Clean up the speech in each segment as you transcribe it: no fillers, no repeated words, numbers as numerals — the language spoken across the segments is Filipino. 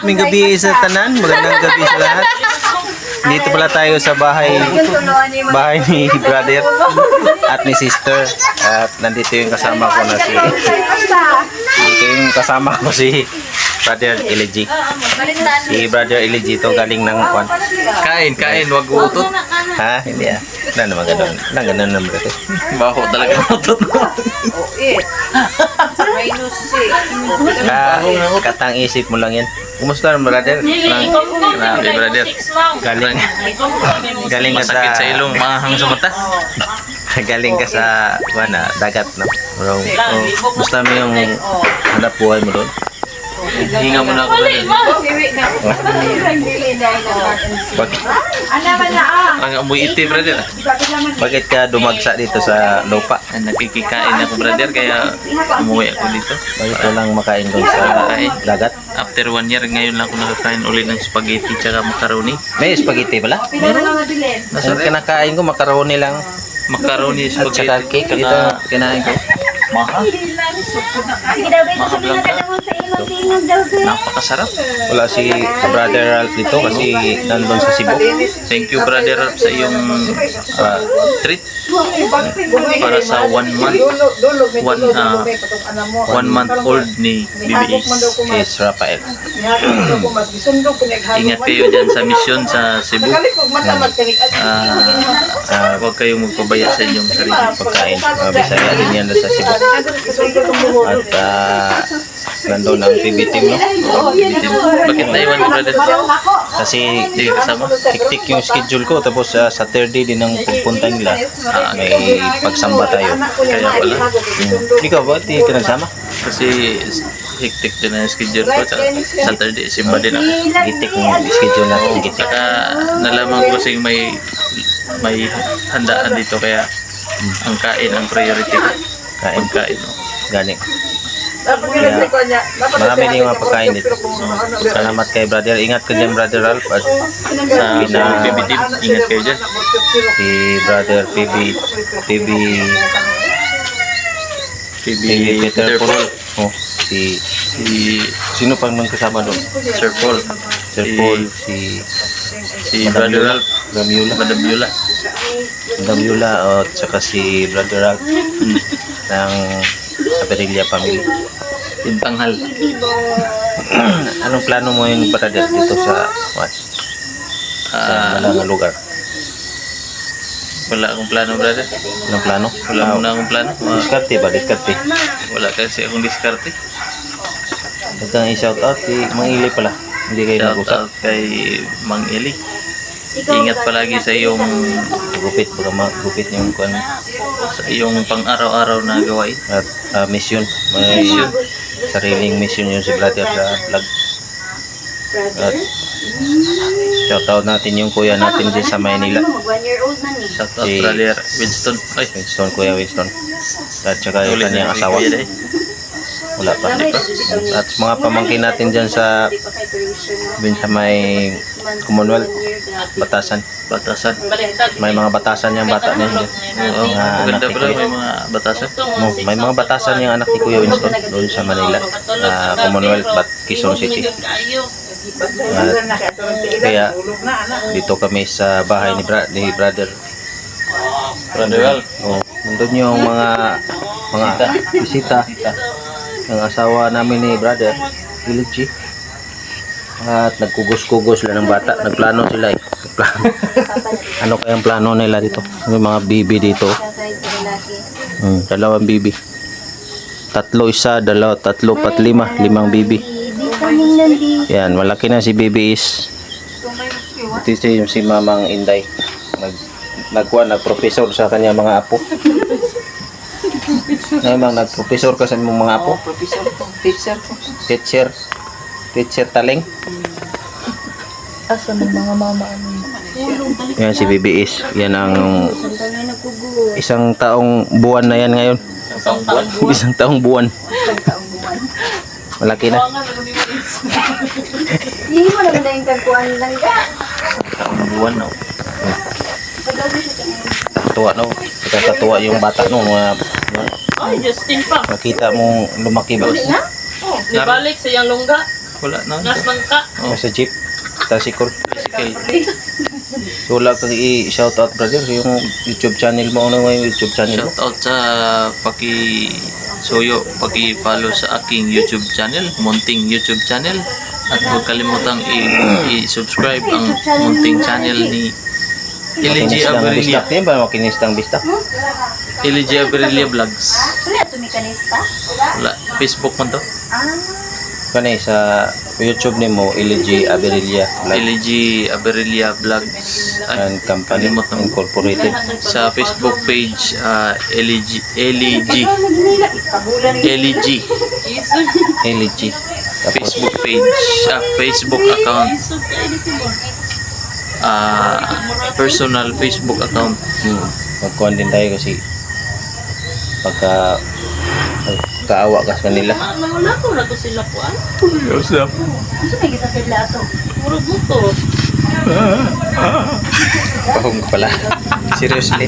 ming gabi sa tanan. Magandang gabi sa lahat. Dito pala tayo sa bahay ni brother at ni sister. At nandito yung kasama ko na si brother Eligi. Si brother Eligi to galing ng kwan. Kain, wag utot. Ha? Hindi ah. Na naman ganun. Nang ganun naman ito. Baho talaga ng utot mo. Katang isip mo lang yan. Kumusta naman brother? Grabe, brother. Galing ka Masakit sa sa ilong, mahang sa mata. galing ka sa dagat, no? Gusto mo yung hanap buhay mo doon? Hinga mo na ako, brother. Ang amoy iti, brother. Bakit ka dumagsa dito sa lupa? Nakikikain ako, brother, kaya umuwi ako dito. Bakit walang makain doon sa dagat? After 1 year, ngayon lang ako nakakain ulit ng spaghetti tsaka macaroni. May spaghetti pala? Ang kinakain ko, macaroni lang. Macaroni, At saka spaghetti, cake. Ito kinain ko. mahal. Napakasarap. Wala si brother Ralph dito kasi nandun sa Cebu. Thank you, brother, sa iyong treat para sa 1 month. 1 month old ni BBX. Is Rafael. Ingat kayo dyan sa mission sa Cebu. Huwag kayong magpabaya sa inyong sarili. Pagkain. Bisaya din yan sa Cebu. At nandun ang PB team, no? Bakit naiwan mo, brother? Kasi Hindi ka kasama? tik-tik yung schedule ko. Tapos Saturday din ang pupunta nila. May pagsamba tayo. Kaya pala. Ikaw ba? Di ka nagsama? Kasi hectic din ang schedule ko. Sa Saturday, simba din ako. Gitik yung schedule natin. Gitik. Saka nalaman ko kasing may handaan dito, kaya ang kain ang priority ko. Kain. Pagkain, no? Gani. Marami din yung mga pagkain dito. Salamat kay brother. Ingat ka dyan, brother Ralph. At Sa PB team, ingat kayo dyan. si brother PB PB Peter Paul. Oh, si sino pang nang kasama doon? Sir Paul, Sir Paul, si si Brother Ralph, Ramula. Madam Yula. Madam Yula at saka si brother Ralph ng Aperilla family. Tintanghal. Anong plano mo yung brother dito sa malang lugar? Wala akong plano, brother. Anong plano? Wala muna akong plano. Diskarte ba? Diskarte. Wala kasi akong diskarte. Nagkang i-shout out si Mang Ili pala. Hindi kayo Shout nag-usap. out kay Mang Eli. Ingat palagi sa iyong Gupit. Baka magupit yung kwan. sa iyong pang-araw-araw na gawain. At mission. May Mission. sariling mission yun si brother sa vlog. At shout out natin yung kuya natin din sa Maynila. Shout out, Si- brother Winston. Ay, Winston, Kuya Winston. At saka yung ulit kanyang na asawa. kuya, eh. Wala pa. At mga pamangkin natin dyan sa may Commonwealth, Batasan. Batasan. May mga batasan yung bata niya dyan. Oo, Mga anak maganda ni pala, Kuya. may mga batasan. May mga batasan yung anak ni Kuya Winston doon sa Manila. Commonwealth, Quezon City. Kaya dito kami sa bahay ni brother. Brother Ralph. Oh, nandun yung mga bisita ng asawa namin ni brother, Iligi. At nagkugos-kugos sila ng bata. Nagplano sila eh. Ano kayang plano nila dito? May mga bibi dito. Dalawang bibi. Tatlo isa, dalawa, tatlo, pat lima. Limang bibi. Yan, malaki na si bibi is. Ito yung si Mamang Inday. Nagprofessor sa kanya mga apo. Nagprofessor ka sa mga apo? Teacher Taleng. Asa ng mga mama Yan si BBS. Yan ang isang taong buwan na yan ngayon. Isang taong buwan. Malaki na. Hindi mo naman na yung kagkuhan lang ka. Taong buwan, no? Tuwa no. Katuwa yung bata no. Ay, Justin pa. Nakita mo lumaki ba? Na? Oh, nibalik sa iyang lungga. Wala na. Oh, Nasa jeep. Tricycle. tricycle. So, wala kang i-shoutout, brother. Yung YouTube channel mo. Ano yung YouTube channel mo? Shout out sa paki-follow sa aking YouTube channel, Munting YouTube channel. At huwag kalimutang i-subscribe ang Munting channel ni LG Makinistang Abrilia. bistak din ba? Makinistang bistak? LG Abrilia Vlogs. Wala ito mekanista? Wala, Facebook man to. Kanay sa YouTube ni mo, LG Aberelia LG Abrilia Vlogs. Ay, and Company kalimut na. Incorporated. Sa Facebook page, LG LG. Tapos, Facebook page, Facebook account, personal Facebook account. magkuhan din tayo kasi kaawa ka sa kanila. Yosef. Ano may gisapid la ito? Pahong ka pala. Seriously.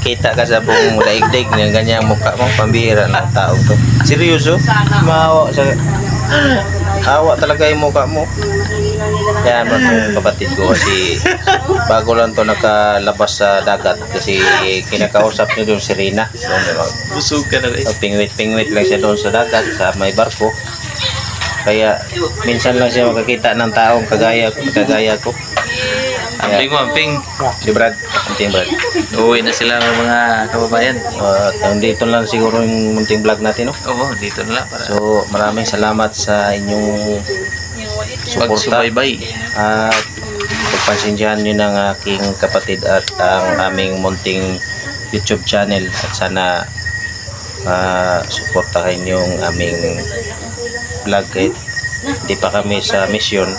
Kita ka sa buong daigdig ng ganyang mukha mo, pambihira ng tao to. Seryoso? Maawa sa... Awa talaga yung mukha mo. Kaya mo itong kapatid ko kasi bago lang to nakalabas sa dagat kasi kinakausap niyo doon si Rina. Busog ka na rin. Pingwit lang siya doon sa dagat sa may barko. Kaya minsan lang siya makakita ng taong kagaya ko. Amping mo, amping. Si Brad, munting Brad. Uuwi na sila mga kababayan. Dito lang siguro yung munting vlog natin, no? Oo, dito na lang para So, maraming salamat sa inyong suporta. pagsubaybay. At pagpasensyahan nyo ng aking kapatid at ang aming munting YouTube channel. At sana suportahin yung aming vlog kahit hindi pa kami sa mission.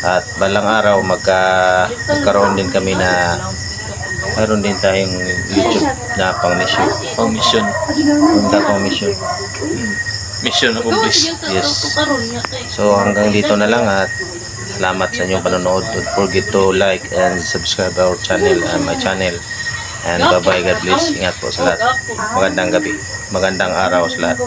At balang araw magkaroon din kami na mayroon din tayong YouTube na pang mission. Pang mission. Pang mission. Mission accomplished. Yes. So hanggang dito na lang at salamat sa inyong panonood. Don't forget to like and subscribe our channel and my channel. And bye bye, God bless. Ingat po sa lahat. Magandang gabi. Magandang araw sa lahat.